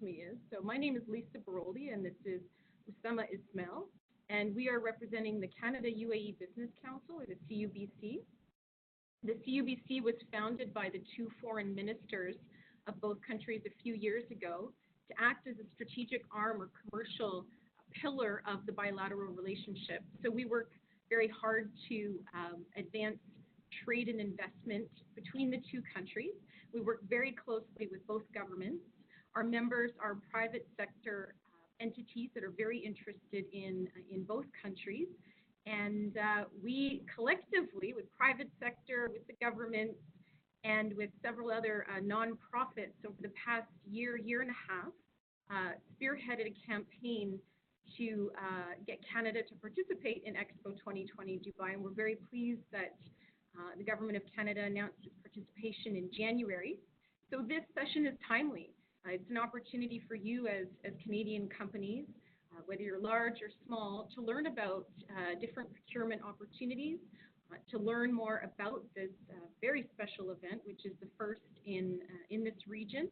me is. So my name is Lisa Baroldi, and this is Usama Ismail, and we are representing the Canada-UAE Business Council, or the CUBC. The CUBC was founded by the two foreign ministers of both countries a few years ago to act as a strategic arm or commercial pillar of the bilateral relationship. So we work very hard to advance trade and investment between the two countries. We work very closely with both governments. Our members are private sector entities that are very interested in both countries. And we collectively, with private sector, with the government, and with several other nonprofits over the past year and a half, spearheaded a campaign to get Canada to participate in Expo 2020 Dubai. And we're very pleased that the Government of Canada announced its participation in January. So this session is timely. It's an opportunity for you as Canadian companies, whether you're large or small, to learn about different procurement opportunities, to learn more about this very special event, which is the first in this region.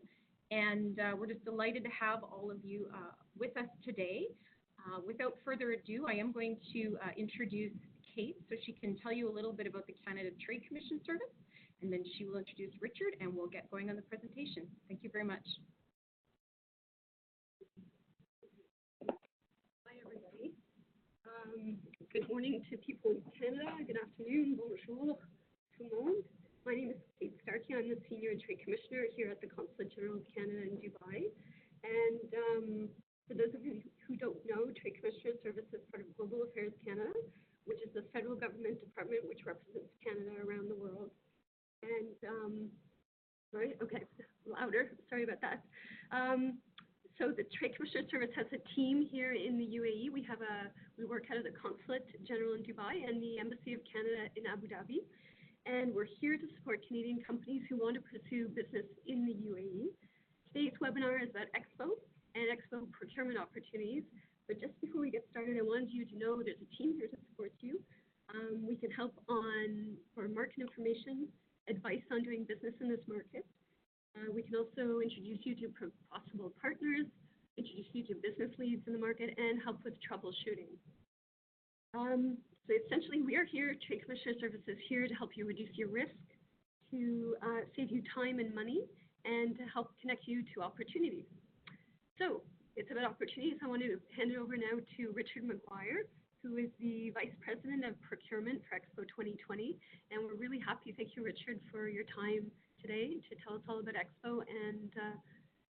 And we're just delighted to have all of you with us today. Without further ado, I am going to introduce Kate, so she can tell you a little bit about the Canada Trade Commission Service, and then she will introduce Richard, and we'll get going on the presentation. Thank you very much. Hi, everybody. Good morning to people in Canada. Good afternoon. Bonjour, tout le monde. My name is Kate Starkey. I'm the Senior Trade Commissioner here at the Consulate General of Canada in Dubai. And for those of you who don't know, Trade Commissioner Service is part of Global Affairs Canada, which is the federal government department which represents Canada around the world. And, sorry, okay, louder, sorry about that. So the Trade Commissioner Service has a team here in the UAE. We work out of the Consulate General in Dubai and the Embassy of Canada in Abu Dhabi. And we're here to support Canadian companies who want to pursue business in the UAE. Today's webinar is about Expo and Expo procurement opportunities. But just before we get started, I wanted you to know there's a team here to support you. We can help for market information, advice on doing business in this market. We can also introduce you to possible partners, introduce you to business leads in the market, and help with troubleshooting. So essentially, we are here, Trade Commissioner Service is here to help you reduce your risk, to save you time and money, and to help connect you to opportunities. So it's about opportunities. I want to hand it over now to Richard McGuire, who is the Vice President of Procurement for Expo 2020. And we're really happy. Thank you, Richard, for your time today to tell us all about Expo and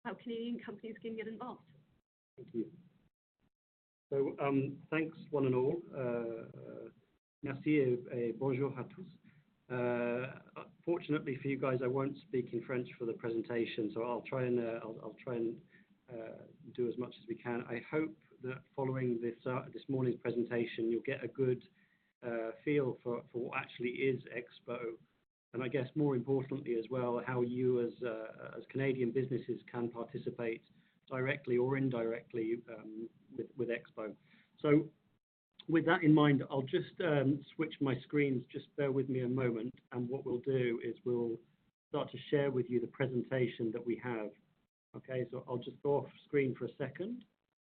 how Canadian companies can get involved. Thank you. So thanks one and all. Merci et bonjour à tous. Fortunately for you guys, I won't speak in French for the presentation, so I'll try and do as much as we can. I hope that following this morning's presentation, you'll get a good feel for what actually is Expo, and I guess more importantly as well, how you as Canadian businesses can participate directly or indirectly with Expo. So with that in mind, I'll just switch my screens. Just bear with me a moment, and what we'll do is we'll start to share with you the presentation that we have. Okay, so I'll just go off screen for a second,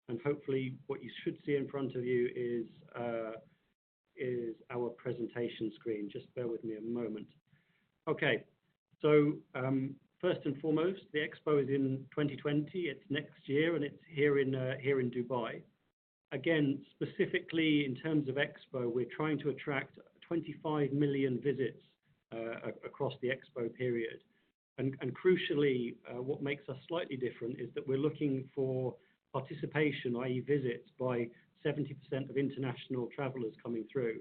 and hopefully what you should see in front of you is our presentation screen. Just bear with me a moment. Okay, so first and foremost, the Expo is in 2020. It's next year, and it's here in Dubai. Again, specifically in terms of Expo, we're trying to attract 25 million visits across the Expo period. And crucially, what makes us slightly different is that we're looking for participation, i.e. visits, by 70% of international travelers coming through.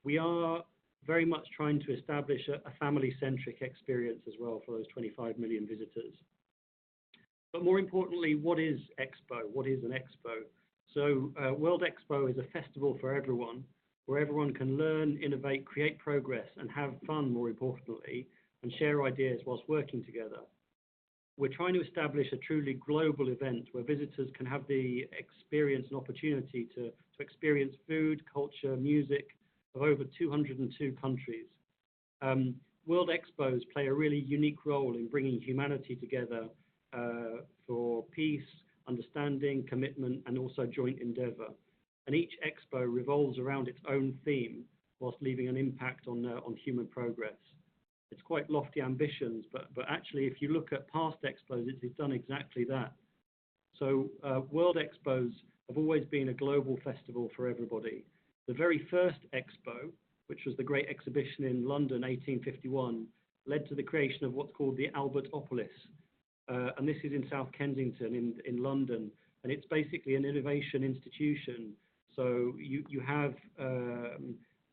We are very much trying to establish a family-centric experience as well for those 25 million visitors. But more importantly, what is Expo? What is an Expo? So World Expo is a festival for everyone, where everyone can learn, innovate, create progress, and have fun, more importantly, and share ideas whilst working together. We're trying to establish a truly global event where visitors can have the experience and opportunity to experience food, culture, music of over 202 countries. World Expos play a really unique role in bringing humanity together for peace, understanding, commitment, and also joint endeavour. And each Expo revolves around its own theme, whilst leaving an impact on human progress. It's quite lofty ambitions, but actually, if you look at past Expos, it's done exactly that. So World Expos have always been a global festival for everybody. The very first Expo, which was the Great Exhibition in London, 1851, led to the creation of what's called the Albertopolis. And this is in South Kensington in London. And it's basically an innovation institution. So you have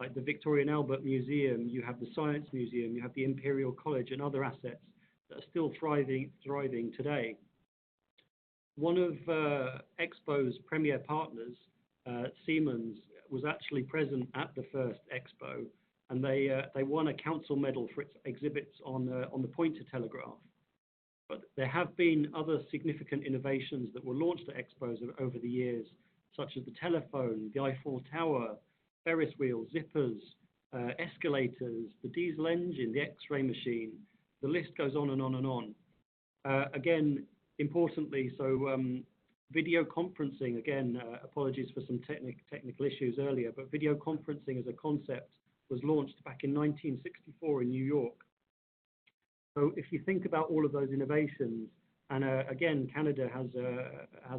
like the Victoria and Albert Museum, you have the Science Museum, you have the Imperial College and other assets that are still thriving today. One of Expo's premier partners, Siemens, was actually present at the first Expo, and they won a council medal for its exhibits on the pointer telegraph. But there have been other significant innovations that were launched at Expos over the years, such as the telephone, the Eiffel Tower, Ferris wheels, zippers, escalators, the diesel engine, the X-ray machine. The list goes on and on and on. Again, importantly, so video conferencing, again, apologies for some technical issues earlier, but video conferencing as a concept was launched back in 1964 in New York. So if you think about all of those innovations, and again, Canada has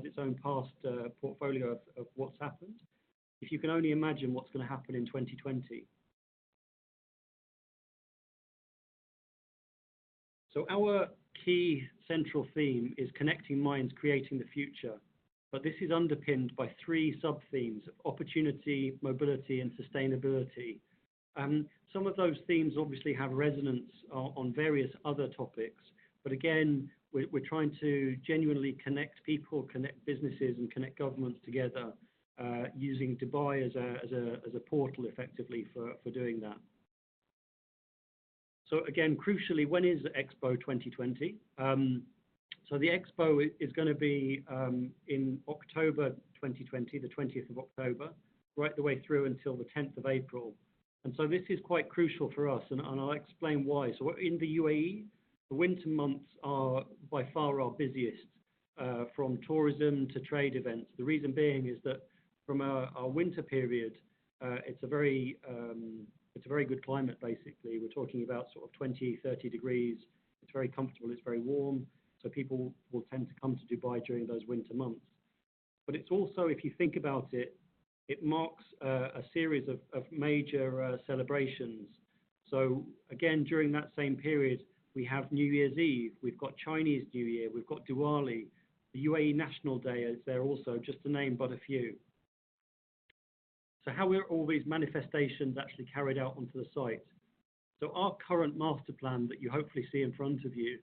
its own past portfolio of what's happened. If you can only imagine what's going to happen in 2020. So our key central theme is connecting minds, creating the future. But this is underpinned by three sub-themes of opportunity, mobility, and sustainability. Some of those themes obviously have resonance on various other topics. But again, we're trying to genuinely connect people, connect businesses, and connect governments together using Dubai as a portal effectively for doing that. So again, crucially, when is Expo 2020? So the Expo is going to be in October 2020, the 20th of October, right the way through until the 10th of April. And so this is quite crucial for us, and I'll explain why. So in the UAE, the winter months are by far our busiest, from tourism to trade events. The reason being is that from our winter period, it's a very good climate, basically. We're talking about sort of 20, 30 degrees. It's very comfortable, it's very warm. So people will tend to come to Dubai during those winter months. But it's also, if you think about it, it marks a series of major celebrations. So again, during that same period, we have New Year's Eve, we've got Chinese New Year, we've got Diwali, the UAE National Day is there also, just to name but a few. So how are all these manifestations actually carried out onto the site? So our current master plan that you hopefully see in front of you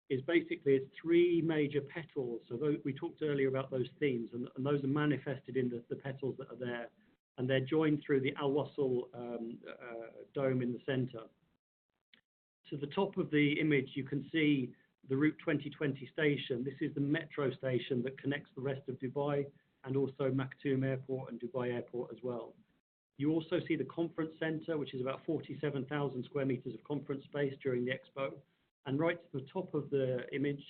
is basically it's three major petals. So we talked earlier about those themes, and those are manifested in the petals that are there, and they're joined through the Al Wasl dome in the center. To the top of the image, you can see the Route 2020 station. This is the metro station that connects the rest of Dubai and also Maktoum Airport and Dubai Airport as well. You also see the conference center, which is about 47,000 square meters of conference space during the Expo. And right to the top of the image,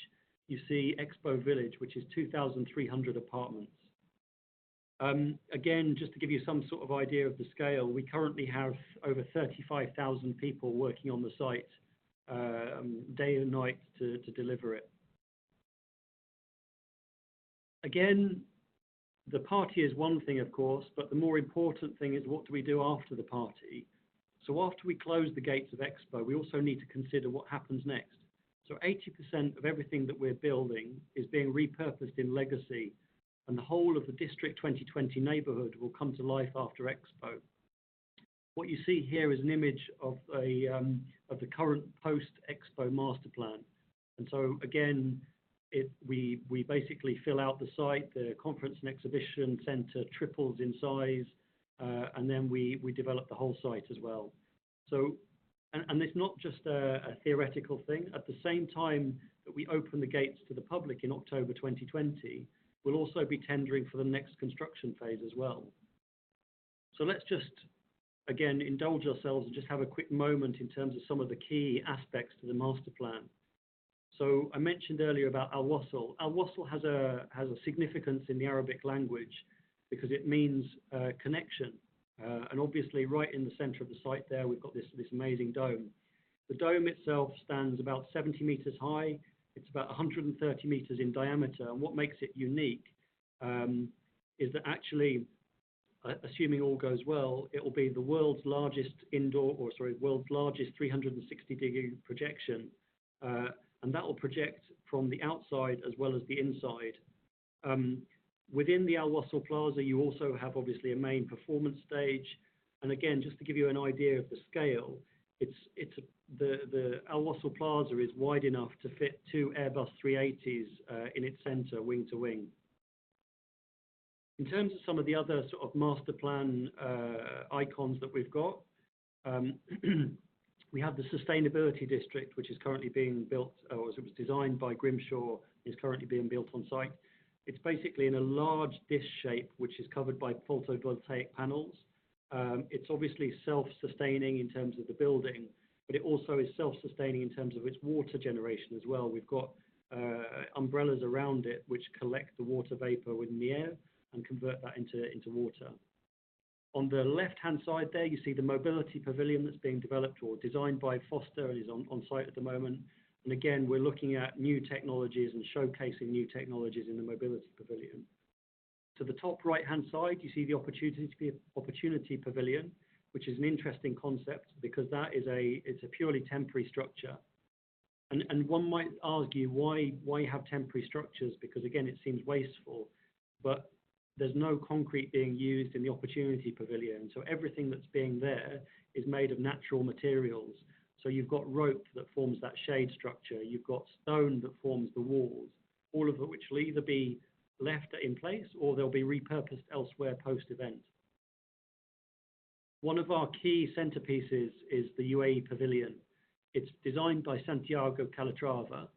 you see Expo Village, which is 2,300 apartments. Again, just to give you some sort of idea of the scale, we currently have over 35,000 people working on the site day and night to deliver it. Again, the party is one thing, of course, but the more important thing is what do we do after the party? So after we close the gates of Expo, we also need to consider what happens next. So 80% of everything that we're building is being repurposed in legacy, and the whole of the District 2020 neighborhood will come to life after Expo. What you see here is an image of the current post-Expo master plan. And so again, we basically fill out the site, the conference and exhibition center triples in size, and then we develop the whole site as well. So, and it's not just a theoretical thing. At the same time that we open the gates to the public in October 2020, we'll also be tendering for the next construction phase as well. So let's just, again, indulge ourselves and just have a quick moment in terms of some of the key aspects to the master plan. So I mentioned earlier about al-wasl. Al-wasl has a significance in the Arabic language because it means connection. And obviously, right in the center of the site there, we've got this amazing dome. The dome itself stands about 70 meters high. It's about 130 meters in diameter. And what makes it unique is that actually, assuming all goes well, it will be the world's largest world's largest 360-degree projection. And that will project from the outside as well as the inside. Within the Al-Wasl Plaza, you also have obviously a main performance stage. And again, just to give you an idea of the scale, the Al-Wasl Plaza is wide enough to fit 2 Airbus 380s in its center, wing to wing. In terms of some of the other sort of master plan icons that we've got, we have the Sustainability District, which is currently being built, or it was designed by Grimshaw, is currently being built on site. It's basically in a large dish shape, which is covered by photovoltaic panels. It's obviously self-sustaining in terms of the building, but it also is self-sustaining in terms of its water generation as well. We've got umbrellas around it which collect the water vapor within the air and convert that into water. On the left-hand side there, you see the mobility pavilion that's being developed or designed by Foster and is on site at the moment. And again, we're looking at new technologies and showcasing new technologies in the mobility pavilion. To the top right-hand side, you see the opportunity pavilion, which is an interesting concept because it's a purely temporary structure. And one might argue why have temporary structures? Because again, it seems wasteful, but there's no concrete being used in the opportunity pavilion. So everything that's being there is made of natural materials. So you've got rope that forms that shade structure. You've got stone that forms the walls, all of which will either be left in place or they'll be repurposed elsewhere post-event. One of our key centerpieces is the UAE Pavilion. It's designed by Santiago Calatrava.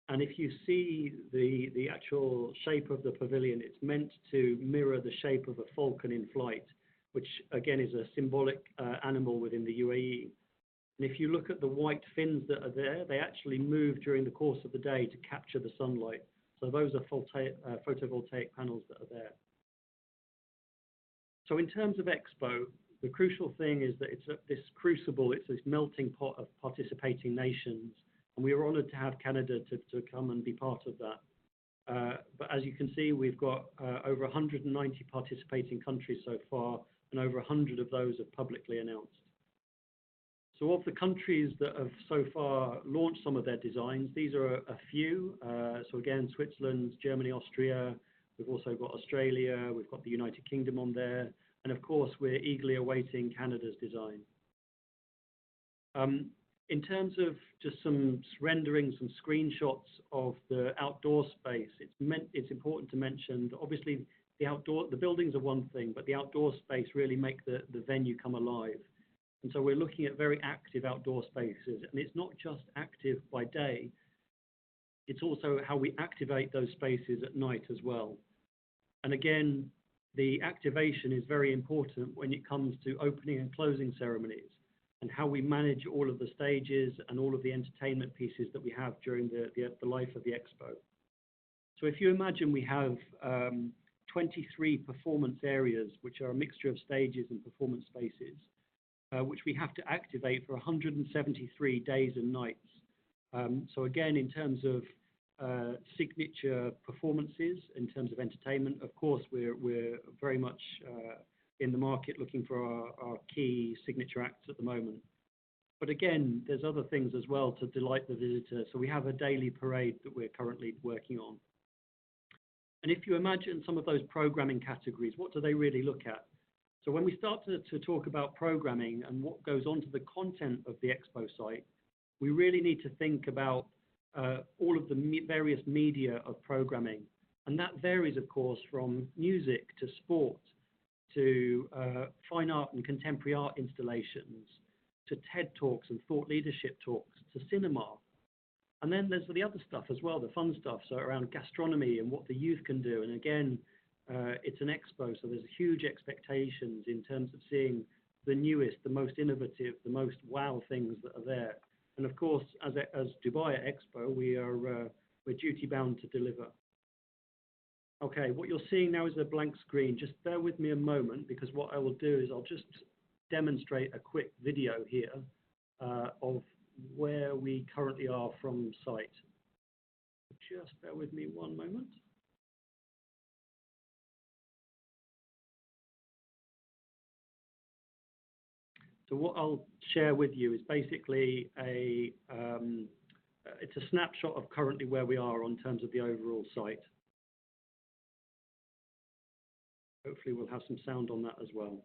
And if you see the actual shape of the pavilion, it's meant to mirror the shape of a falcon in flight, which again is a symbolic animal within the UAE. And if you look at the white fins that are there, they actually move during the course of the day to capture the sunlight. So those are photovoltaic panels that are there. So in terms of Expo, the crucial thing is that it's this crucible, it's this melting pot of participating nations. And we are honoured to have Canada to come and be part of that. But as you can see, we've got over 190 participating countries so far, and over 100 of those have publicly announced. So of the countries that have so far launched some of their designs, these are a few. So again, Switzerland, Germany, Austria. We've also got Australia. We've got the United Kingdom on there. And of course, we're eagerly awaiting Canada's design. In terms of just some renderings, some screenshots of the outdoor space, it's important to mention that obviously the buildings are one thing, but the outdoor space really make the venue come alive. And so we're looking at very active outdoor spaces, and it's not just active by day, it's also how we activate those spaces at night as well. And again, the activation is very important when it comes to opening and closing ceremonies, and how we manage all of the stages and all of the entertainment pieces that we have during the life of the Expo. So if you imagine we have 23 performance areas, which are a mixture of stages and performance spaces, which we have to activate for 173 days and nights. So again, in terms of signature performances, in terms of entertainment, of course, we're very much in the market looking for our key signature acts at the moment. But again, there's other things as well to delight the visitor. So we have a daily parade that we're currently working on. And if you imagine some of those programming categories, what do they really look at? So when we start to talk about programming and what goes onto the content of the Expo site, we really need to think about all of the various media of programming. And that varies, of course, from music to sport, to fine art and contemporary art installations, to TED Talks and thought leadership talks, to cinema. And then there's the other stuff as well, the fun stuff, so around gastronomy and what the youth can do. And again, it's an Expo, so there's huge expectations in terms of seeing the newest, the most innovative, the most wow things that are there. And of course, as Dubai Expo, we're duty bound to deliver. Okay, what you're seeing now is a blank screen. Just bear with me a moment, because what I will do is I'll just demonstrate a quick video here of where we currently are from site. Just bear with me one moment. So what I'll share with you is basically it's a snapshot of currently where we are in terms of the overall site. Hopefully we'll have some sound on that as well.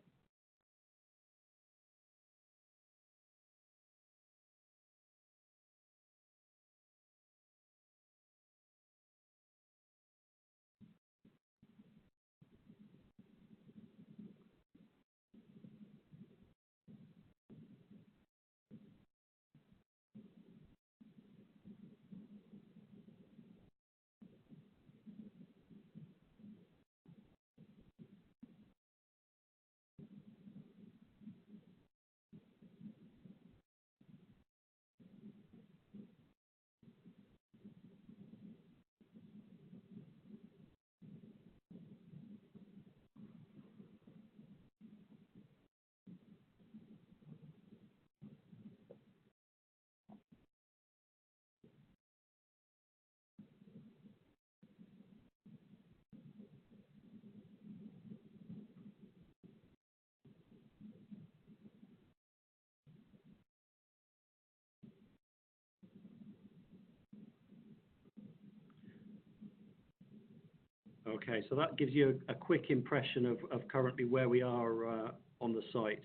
Okay, so that gives you a quick impression of currently where we are on the site.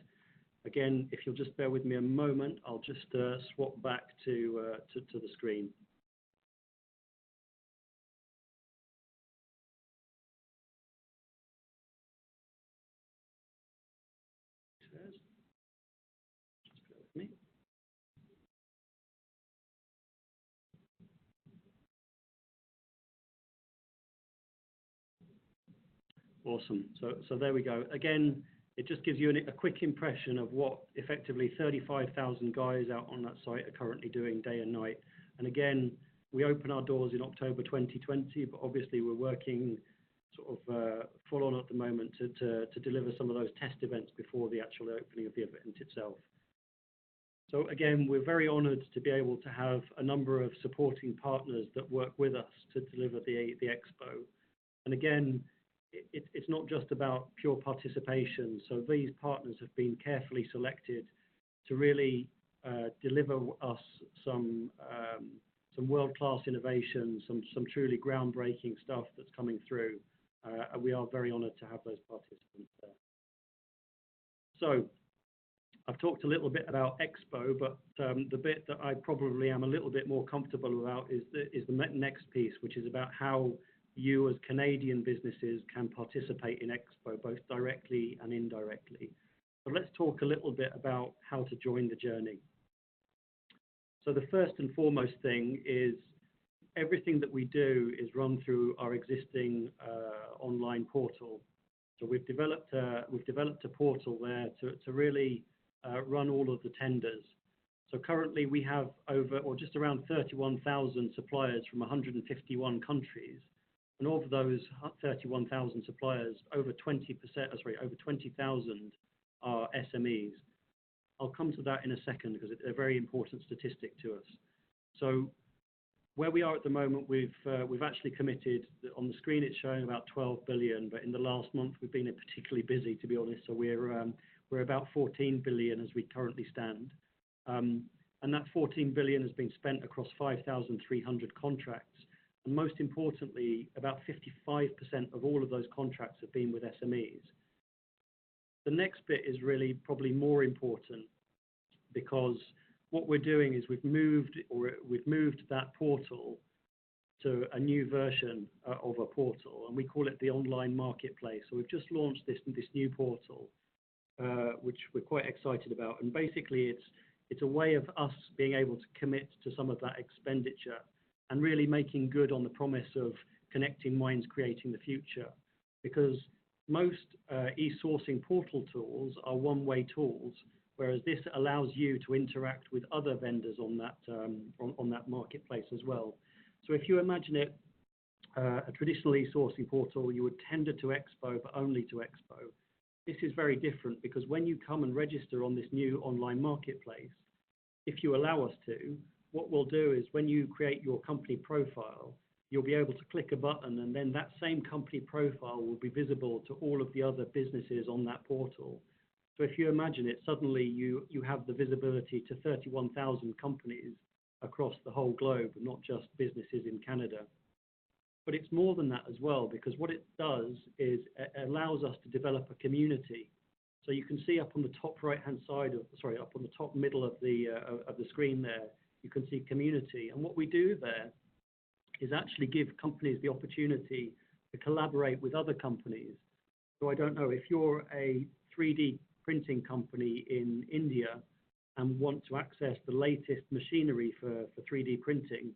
Again, if you'll just bear with me a moment, I'll just swap back to the screen. Just bear with me. Awesome. So there we go. Again, it just gives you a quick impression of what effectively 35,000 guys out on that site are currently doing day and night. And again, we open our doors in October 2020, but obviously we're working sort of full on at the moment to deliver some of those test events before the actual opening of the event itself. So again, we're very honoured to be able to have a number of supporting partners that work with us to deliver the Expo. And again, it's not just about pure participation. So these partners have been carefully selected to really deliver us some world-class innovation, some truly groundbreaking stuff that's coming through. And we are very honoured to have those participants there. So I've talked a little bit about Expo, but the bit that I probably am a little bit more comfortable about is the next piece, which is about how you as Canadian businesses can participate in Expo, both directly and indirectly. So let's talk a little bit about how to join the journey. So the first and foremost thing is everything that we do is run through our existing online portal. So we've developed a portal there to really run all of the tenders. So currently we have just around 31,000 suppliers from 151 countries. And of those 31,000 suppliers, over 20,000 are SMEs. I'll come to that in a second because it's a very important statistic to us. So where we are at the moment, we've actually committed. On the screen it's showing about 12 billion, but in the last month we've been particularly busy, to be honest. So we're about 14 billion as we currently stand. And that 14 billion has been spent across 5,300 contracts. And most importantly, about 55% of all of those contracts have been with SMEs. The next bit is really probably more important, because what we're doing is we've moved that portal to a new version of a portal, and we call it the online marketplace. So we've just launched this new portal, which we're quite excited about. And basically, it's a way of us being able to commit to some of that expenditure and really making good on the promise of connecting minds, creating the future. Because most e-sourcing portal tools are one-way tools whereas this allows you to interact with other vendors on that marketplace as well. So if you imagine it, a traditional e-sourcing portal, you would tender to Expo, but only to Expo. This is very different because when you come and register on this new online marketplace, if you allow us to, what we'll do is when you create your company profile, you'll be able to click a button and then that same company profile will be visible to all of the other businesses on that portal. So if you imagine it, suddenly you have the visibility to 31,000 companies across the whole globe, not just businesses in Canada. But it's more than that as well, because what it does is it allows us to develop a community. So you can see up on the top right-hand side up on the top middle of the screen there, you can see community. And what we do there is actually give companies the opportunity to collaborate with other companies. So I don't know, if you're a 3D printing company in India and want to access the latest machinery for 3D printing,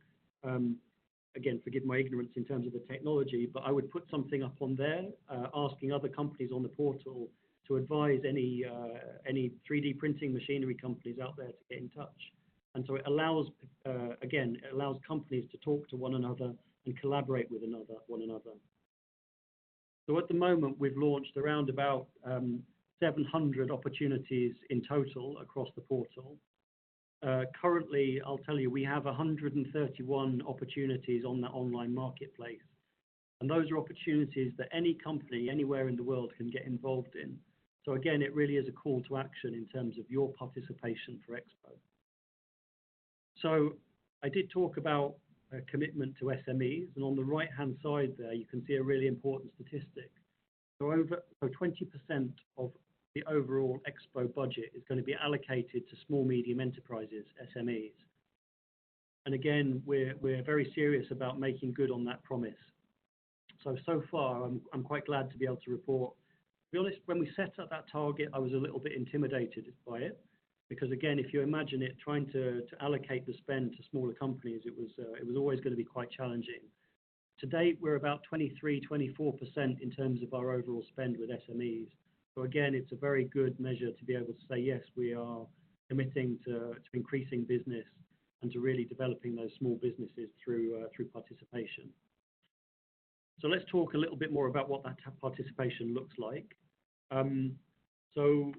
again, forgive my ignorance in terms of the technology, but I would put something up on there asking other companies on the portal to advise any 3D printing machinery companies out there to get in touch. And so it allows, again, it allows companies to talk to one another and collaborate with one another. So at the moment, we've launched around about 700 opportunities in total across the portal. Currently, I'll tell you, we have 131 opportunities on the online marketplace. And those are opportunities that any company anywhere in the world can get involved in. So again, it really is a call to action in terms of your participation for Expo. So I did talk about a commitment to SMEs, and on the right-hand side there, you can see a really important statistic. So 20% of the overall Expo budget is going to be allocated to small, medium enterprises, SMEs. And again, we're very serious about making good on that promise. So far, I'm quite glad to be able to report. To be honest, when we set up that target, I was a little bit intimidated by it, because again, if you imagine it, trying to allocate the spend to smaller companies, it was always going to be quite challenging. To date, we're about 23–24% in terms of our overall spend with SMEs. So again, it's a very good measure to be able to say, yes, we are committing to increasing business and to really developing those small businesses through participation. So let's talk a little bit more about what that participation looks like. So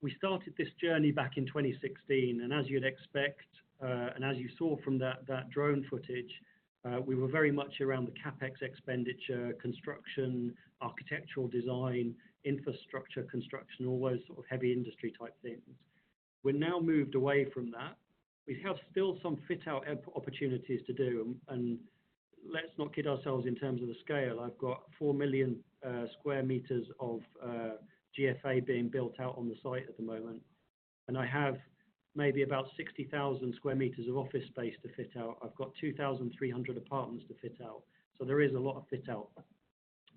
we started this journey back in 2016, and as you'd expect, and as you saw from that drone footage, we were very much around the CapEx expenditure, construction, architectural design, infrastructure construction, all those sort of heavy industry type things. We're now moved away from that. We have still some fit out opportunities to do, and let's not kid ourselves in terms of the scale. I've got 4 million square meters of GFA being built out on the site at the moment, and I have maybe about 60,000 square meters of office space to fit out. I've got 2,300 apartments to fit out, so there is a lot of fit out.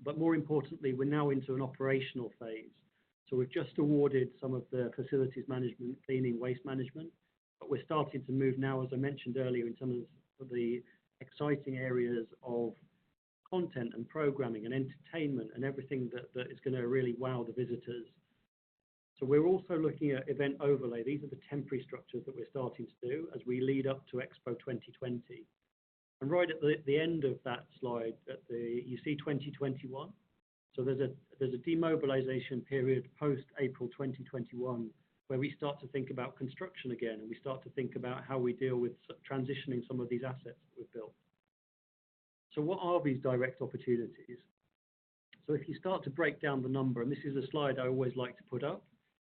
But more importantly, we're now into an operational phase. So we've just awarded some of the facilities management, cleaning, waste management, but we're starting to move now, as I mentioned earlier, in terms of the exciting areas of content and programming and entertainment and everything that is going to really wow the visitors. So we're also looking at event overlay. These are the temporary structures that we're starting to do as we lead up to Expo 2020. And right at the end of that slide, you see 2021. So there's a demobilization period post April 2021 where we start to think about construction again, and we start to think about how we deal with transitioning some of these assets that we've built. So what are these direct opportunities? So if you start to break down the number, and this is a slide I always like to put up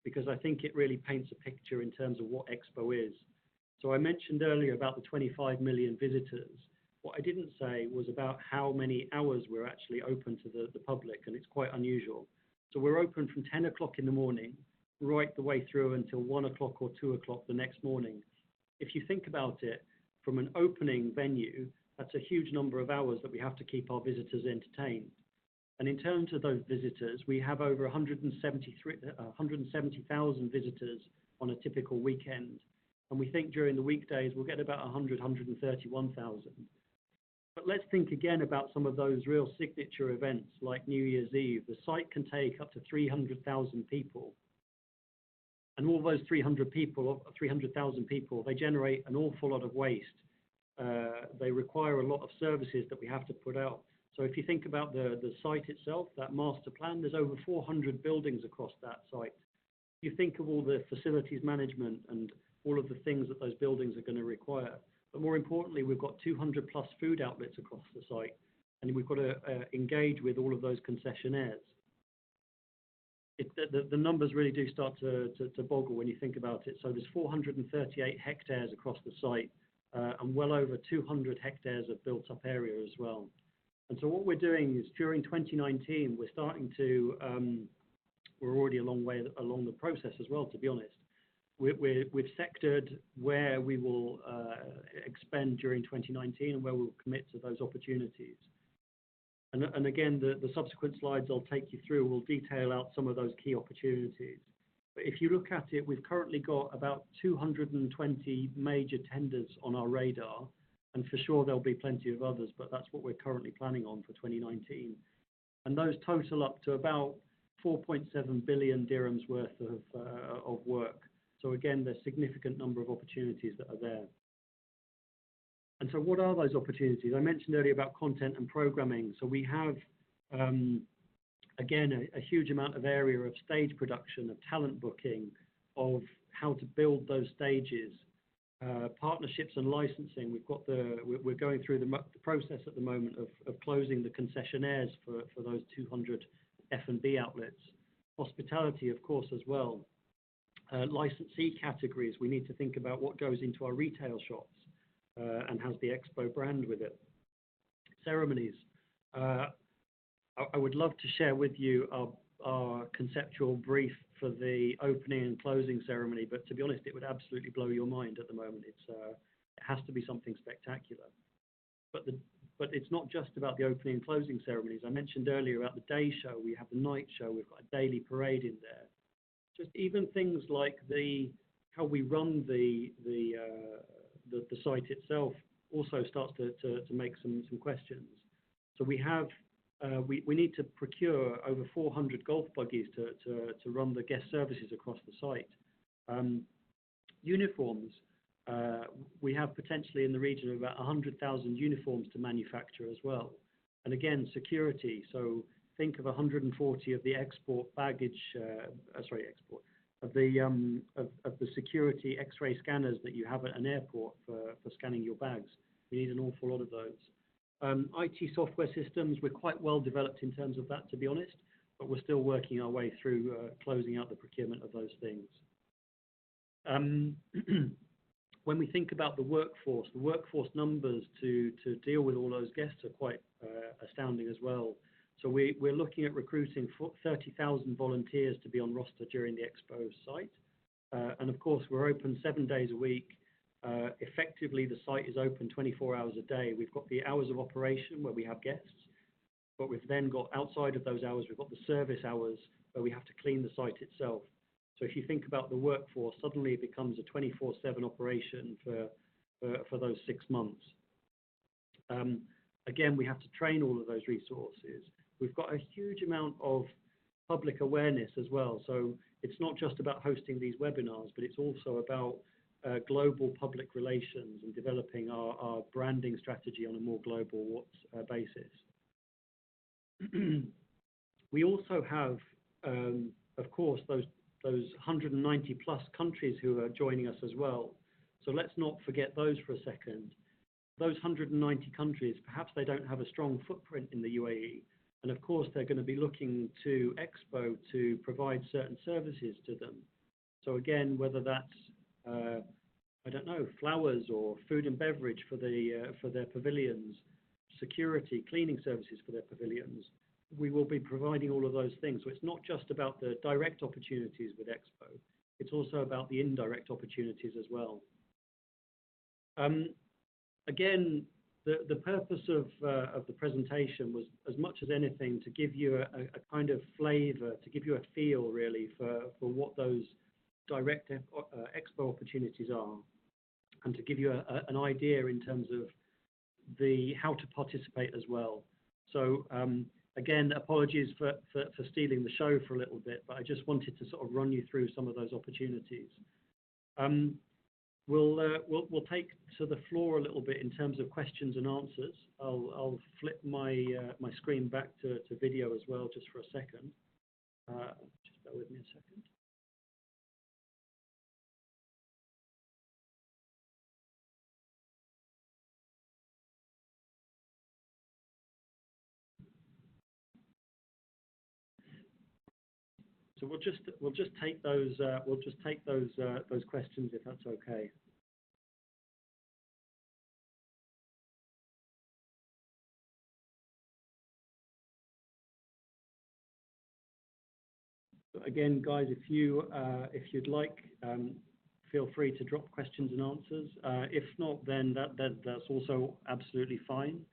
because I think it really paints a picture in terms of what Expo is. So I mentioned earlier about the 25 million visitors. What I didn't say was about how many hours we're actually open to the public, and it's quite unusual. So we're open from 10 o'clock in the morning right the way through until 1 o'clock or 2 o'clock the next morning. If you think about it, from an opening venue, that's a huge number of hours that we have to keep our visitors entertained. And in terms of those visitors, we have over 170,000 visitors on a typical weekend. And we think during the weekdays, we'll get about 131,000. But let's think again about some of those real signature events like New Year's Eve. The site can take up to 300,000 people. And all those 300 people, 300,000 people, they generate an awful lot of waste. They require a lot of services that we have to put out. So if you think about the site itself, that master plan, there's over 400 buildings across that site. You think of all the facilities management and all of the things that those buildings are going to require. But more importantly, we've got 200 plus food outlets across the site, and we've got to engage with all of those concessionaires. The numbers really do start to boggle when you think about it. So there's 438 hectares across the site, and well over 200 hectares of built-up area as well. And so what we're doing is during 2019, we're starting to, we're already a long way along the process as well, to be honest. We've sectored where we will expend during 2019 and where we'll commit to those opportunities. And again, the subsequent slides I'll take you through will detail out some of those key opportunities. But if you look at it, we've currently got about 220 major tenders on our radar, and for sure there'll be plenty of others, but that's what we're currently planning on for 2019. And those total up to about 4.7 billion dirhams worth of work. So again, there's a significant number of opportunities that are there. And so what are those opportunities? I mentioned earlier about content and programming. So we have, again, a huge amount of area of stage production, of talent booking, of how to build those stages, partnerships and licensing. We're going through the process at the moment of closing the concessionaires for those 200 F&B outlets. Hospitality, of course, as well. Licensee categories, we need to think about what goes into our retail shops and has the Expo brand with it. Ceremonies. I would love to share with you our conceptual brief for the opening and closing ceremony, but to be honest, it would absolutely blow your mind at the moment. It has to be something spectacular. But it's not just about the opening and closing ceremonies. I mentioned earlier about the day show. We have the night show. We've got a daily parade in there. Just even things like how we run the site itself also starts to make some questions. So we have we need to procure over 400 golf buggies to run the guest services across the site. Uniforms. We have potentially in the region of about 100,000 uniforms to manufacture as well. And again, security. So think of 140 of the of the security X-ray scanners that you have at an airport for scanning your bags. We need an awful lot of those. IT software systems, we're quite well developed in terms of that, to be honest, but we're still working our way through closing out the procurement of those things. When we think about the workforce numbers to deal with all those guests are quite astounding as well. So we're looking at recruiting 30,000 volunteers to be on roster during the Expo site. And of course, we're open 7 days a week. Effectively, the site is open 24 hours a day. We've got the hours of operation where we have guests, but we've then got outside of those hours, we've got the service hours where we have to clean the site itself. So if you think about the workforce, suddenly it becomes a 24/7 operation for those 6 months. Again, we have to train all of those resources. We've got a huge amount of public awareness as well. So it's not just about hosting these webinars, but it's also about global public relations and developing our branding strategy on a more global basis. We also have, of course, those 190 plus countries who are joining us as well. So let's not forget those for a second. Those 190 countries, perhaps they don't have a strong footprint in the UAE. And of course, they're going to be looking to Expo to provide certain services to them. So again, whether that's, I don't know, flowers or food and beverage for their pavilions, security, cleaning services for their pavilions, we will be providing all of those things. So it's not just about the direct opportunities with Expo. It's also about the indirect opportunities as well. Again, the purpose of the presentation was, as much as anything, to give you a kind of flavor, to give you a feel, really, for what those direct Expo opportunities are, and to give you an idea in terms of how to participate as well. So again, apologies for stealing the show for a little bit, but I just wanted to sort of run you through some of those opportunities. We'll take to the floor a little bit in terms of questions and answers. I'll flip my my screen back to video as well, just for a second. Just bear with me a second. So we'll just take those those questions if that's okay. Again, guys, if you'd like, feel free to drop questions and answers. If not, then that's also absolutely fine.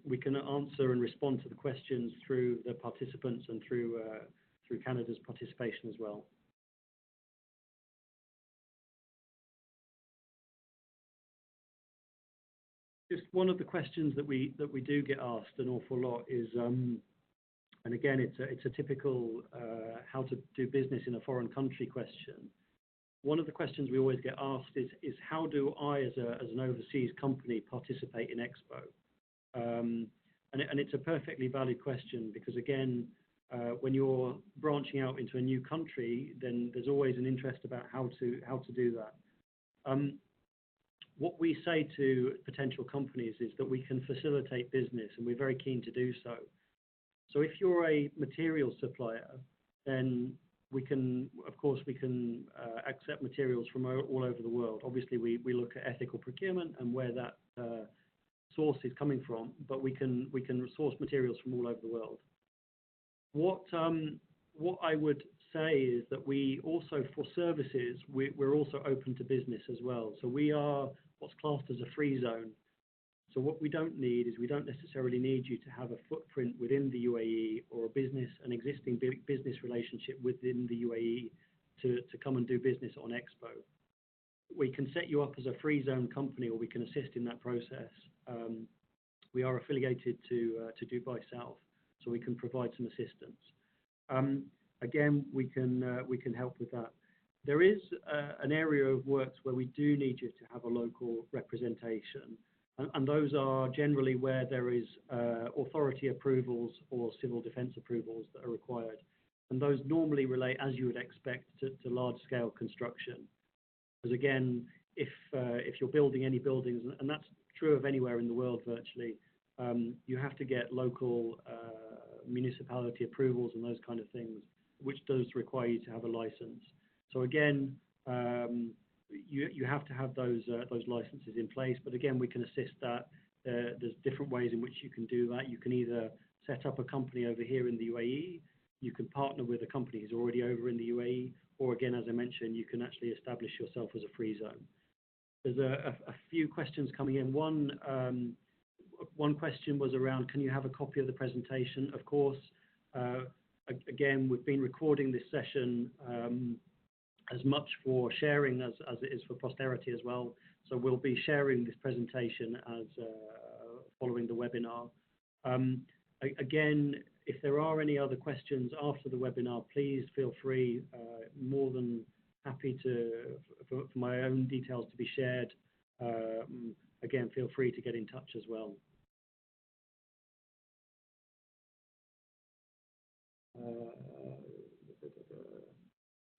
We can answer and respond to the questions through the participants and through Canada's participation as well. Just one of the questions that we do get asked an awful lot is, and again, it's a typical how to do business in a foreign country question. One of the questions we always get asked is how do I, as an overseas company, participate in Expo? And it's a perfectly valid question because, again, when you're branching out into a new country, then there's always an interest about how to do that. What we say to potential companies is that we can facilitate business, and we're very keen to do so. So if you're a material supplier, then we can, of course, accept materials from all over the world. Obviously, we look at ethical procurement and where that source is coming from, but we can source materials from all over the world. What I would say is that we also, for services, we're also open to business as well. So we are what's classed as a free zone. So what we don't need is we don't necessarily need you to have a footprint within the UAE or an existing business relationship within the UAE to come and do business on Expo. We can set you up as a free zone company, or we can assist in that process. We are affiliated to Dubai South, so we can provide some assistance. Again, we can help with that. There is an area of works where we do need you to have a local representation, and those are generally where there is authority approvals or civil defence approvals that are required. And those normally relate, as you would expect, to large-scale construction. Because again, if you're building any buildings, and that's true of anywhere in the world virtually, you have to get local municipality approvals and those kind of things, which does require you to have a license. So again, you have to have those licenses in place. But again, we can assist that. There's different ways in which you can do that. You can either set up a company over here in the UAE, you can partner with a company who's already over in the UAE, or again, as I mentioned, you can actually establish yourself as a free zone. There's a few questions coming in. One question was around, can you have a copy of the presentation? Of course. Again, we've been recording this session as much for sharing as it is for posterity as well. So we'll be sharing this presentation as following the webinar. Again, if there are any other questions after the webinar, please feel free. More than happy for my own details to be shared. Again, feel free to get in touch as well.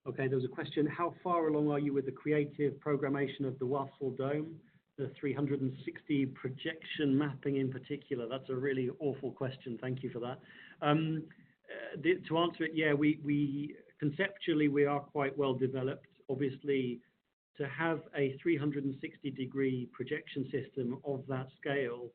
Okay, there's a question. How far along are you with the creative programmation of the Wasl Dome, the 360 projection mapping in particular? That's a really awful question. Thank you for that. To answer it, yeah, we conceptually, we are quite well developed. Obviously, to have a 360-degree projection system of that scale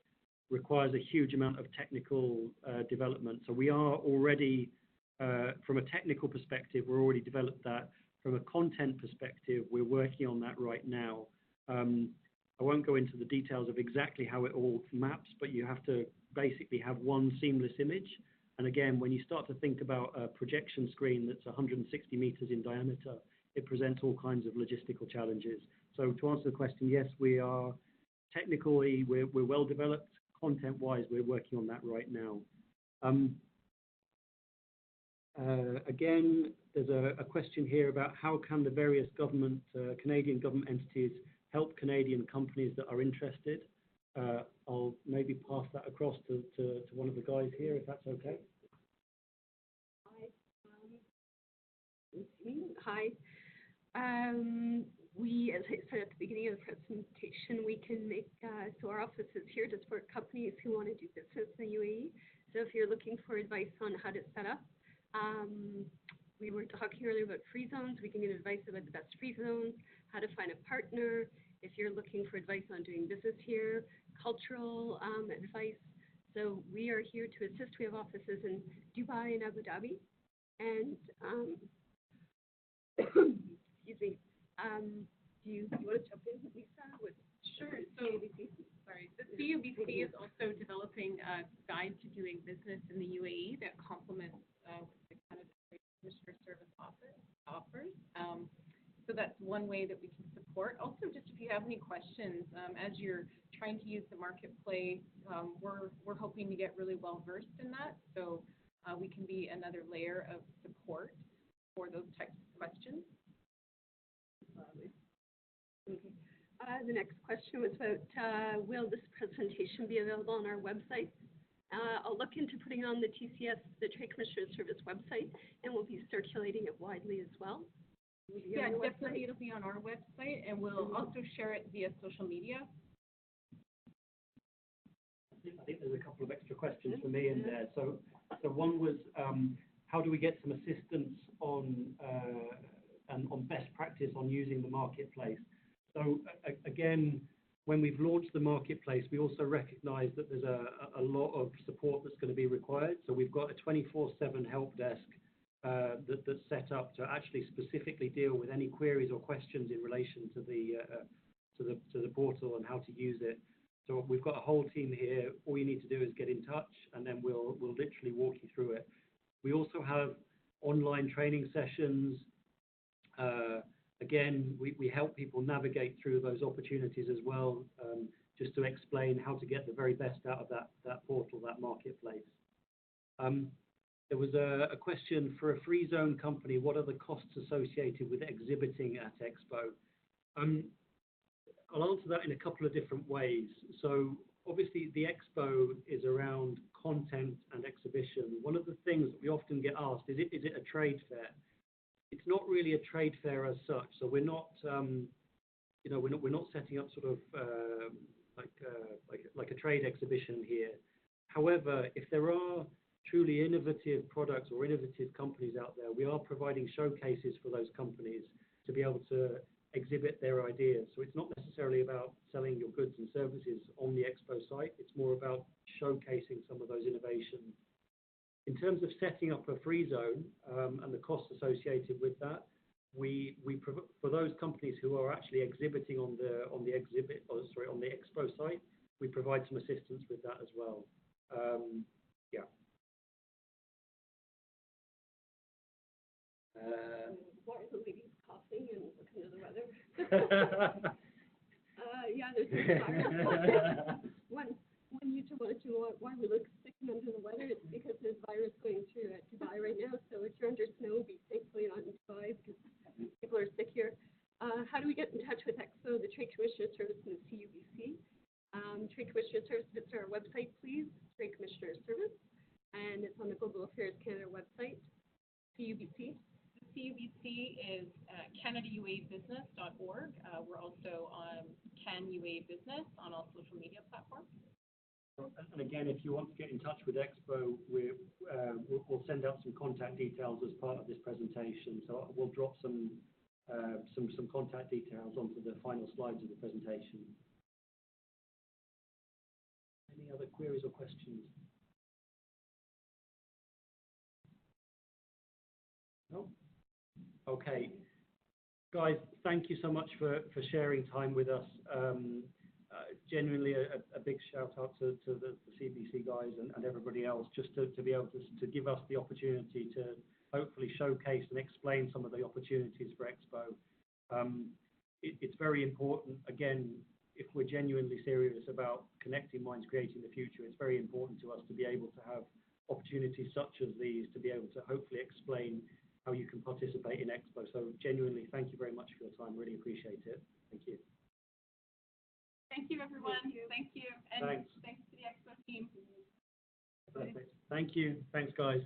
requires a huge amount of technical development. So we are already, from a technical perspective, we're already developed that. From a content perspective, we're working on that right now. I won't go into the details of exactly how it all maps, but you have to basically have one seamless image. And again, when you start to think about a projection screen that's 160 meters in diameter, it presents all kinds of logistical challenges. So to answer the question, yes, we are technically, we're well developed. Content-wise, we're working on that right now. Again, there's a question here about how can the various government, Canadian government entities help Canadian companies that are interested. I'll maybe pass that across to one of the guys here, if that's okay. Hi. We, as I said at the beginning of the presentation, we can make, so our office is here to support companies who want to do business in the UAE. So if you're looking for advice on how to set up, we were talking earlier about free zones. We can give advice about the best free zones, how to find a partner. If you're looking for advice on doing business here, cultural advice. So we are here to assist. We have offices in Dubai and Abu Dhabi. And, excuse me. Do you want to jump in, Lisa? Sure. So, sorry. The CUBC is also developing a guide to doing business in the UAE that complements what the Canada-UAE Commissioner Service offers. So that's one way that we can support. Also, just if you have any questions, as you're trying to use the marketplace, we're hoping to get really well versed in that. So we can be another layer of support for those types of questions. Okay. The next question was about will this presentation be available on our website? I'll look into putting it on the TCS, the Trade Commissioner Service website, and we'll be circulating it widely as well. Yeah, definitely it'll be on our website, and we'll also share it via social media. I think there's a couple of extra questions for me in there. So one was, how do we get some assistance on best practice on using the marketplace? So again, when we've launched the marketplace, we also recognize that there's a lot of support that's going to be required. So we've got a 24/7 help desk that's set up to actually specifically deal with any queries or questions in relation to the portal and how to use it. So we've got a whole team here. All you need to do is get in touch, and then we'll literally walk you through it. We also have online training sessions. Again, we help people navigate through those opportunities as well, just to explain how to get the very best out of that portal, that marketplace. There was a question for a free zone company. What are the costs associated with exhibiting at Expo? I'll answer that in a couple of different ways. So obviously the Expo is around content and exhibition. One of the things that we often get asked is it a trade fair? It's not really a trade fair as such. So we're not, we're not setting up sort of like a trade exhibition here. However, if there are truly innovative products or innovative companies out there, we are providing showcases for those companies to be able to exhibit their ideas. So it's not necessarily about selling your goods and services on the Expo site. It's more about showcasing some of those innovations. In terms of setting up a free zone and the costs associated with that, for those companies who are actually exhibiting on the Expo site, we provide some assistance with that as well. Yeah. Why are the ladies coughing and looking at the weather? Yeah, there's a virus. When you wanted to know why we look sick and under the weather, it's because there's virus going through Dubai right now. So if you're under snow, be thankfully not in Dubai because people are sick here. How do we get in touch with Expo, the Trade Commissioner Service, and the CUBC? Trade Commissioner Service, visit our website, please. Trade Commissioner Service, and it's on the Global Affairs Canada website. CUBC. CUBC is Canada-UAE-business.org. We're also on CAN-UAE Business on all social media platforms. And again, if you want to get in touch with Expo, we'll send out some contact details as part of this presentation. So we'll drop some contact details onto the final slides of the presentation. Any other queries or questions? No? Okay. Guys, thank you so much for sharing time with us. Genuinely a big shout out to the CBC guys and everybody else, just to be able to give us the opportunity to hopefully showcase and explain some of the opportunities for Expo. It's very important, again, if we're genuinely serious about connecting minds, creating the future, it's very important to us to be able to have opportunities opportunities such as these to be able to hopefully explain how you can participate in Expo. So genuinely, thank you very much for your time. Really appreciate it. Thank you. Thank you, everyone. Thank you. And Thanks. thanks to the Expo team. Perfect. Thank you. Thanks, guys.